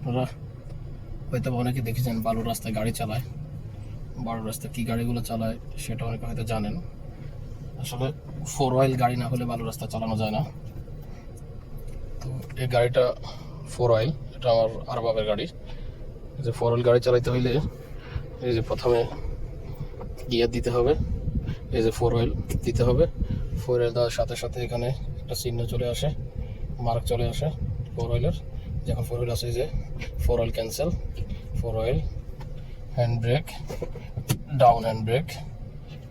আপনারা হয়তো অনেকে দেখেছেন বালুর রাস্তায় গাড়ি চালায়। বালুর রাস্তায় কী গাড়িগুলো চালায় সেটা অনেকে হয়তো জানেন। আসলে 4 হুইল গাড়ি না হলে বালুর রাস্তা চালানো যায় না। তো এই গাড়িটা 4 হুইল, এটা আমার আরবাবের গাড়ি। এই যে 4 হুইল গাড়ি চালাইতে হইলে এই যে প্রথমে গিয়ার দিতে হবে, এই যে 4 হুইল দিতে হবে। 4 হুইল দেওয়ার সাথে সাথে এখানে একটা চিহ্ন চলে আসে, মার্ক চলে আসে 4 হুইলের। যখন 4 হুইল আসে যে 4 wheel cancel, 4 wheel hand brake, down hand brake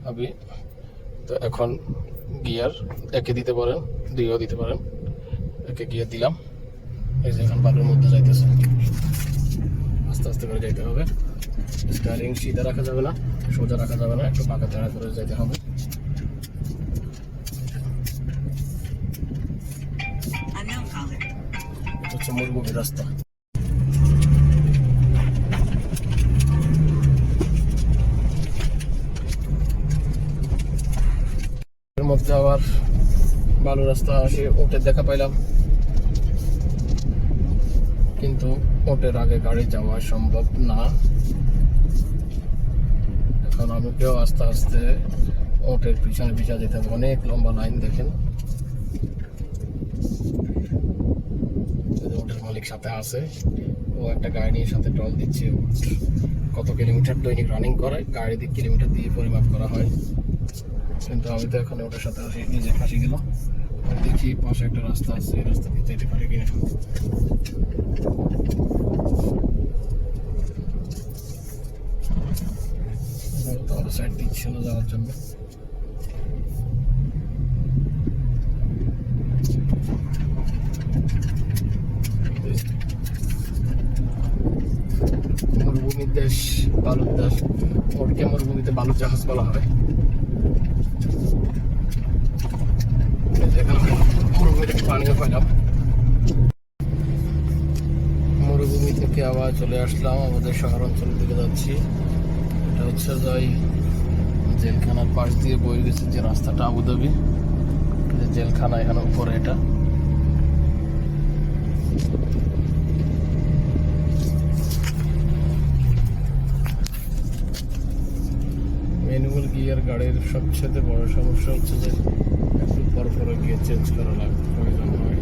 আবি। তো এখন গিয়ার একে দিতে পারেন, দুইও দিতে পারেন। একে গিয়ার দিলাম, এই যে এখন বালুর মধ্যে যাইতেছে, আস্তে আস্তে করে যাইতে হবে। স্টারিং সিধা রাখা যাবে না, সোজা রাখা যাবে না, একটু পাকা তেড়া করে যেতে হবে। এটা হচ্ছে মরুভূমির রাস্তা। এর মধ্যে আবার বালু রাস্তা আসে, ওটের দেখা পাইলাম, কিন্তু ওটের আগে গাড়ি যাওয়া সম্ভব না। এখন আমাকেও আস্তে আস্তে ওটের পিছনে পিছনে যেতে হবে, অনেক লম্বা লাইন। দেখেন ওটের মালিক সাথে আছে, ও একটা গাড়ি নিয়ে সাথে টল দিচ্ছে। কত কিলোমিটার দৈনিক রানিং করে, গাড়ি দিয়ে কিলোমিটার দিয়ে পরিমাপ করা হয়। কিন্তু আমি তো এখন ওটার সাথে নিজে ফাঁসি গেলাম। দেখি পাশে একটা রাস্তা আছে, এই রাস্তা দিয়ে যেতে পারি কিনা। তোমাদের সাইড দিচ্ছে না যাওয়ার জন্য। মরুভূমির দেশ, বালুর দেশ। ওটকে মরুভূমিতে বালুর জাহাজ বলা হয়। পানিও পাইলাম। মরুভূমি থেকে আবার চলে আসলাম আমাদের শহর অঞ্চলের দিকে যাচ্ছি। এটা হচ্ছে যাই জেলখানার পাশ দিয়ে বয়ে গেছে যে রাস্তাটা, আবুধাবি যে জেলখানা, এখানে উপরে এটা। ম্যানুয়াল গিয়ার গাড়ির সবচেয়ে বড় সমস্যা হচ্ছে যে একটু পর পরে গিয়ে চেঞ্জ করা লাগে, প্রয়োজন হয়।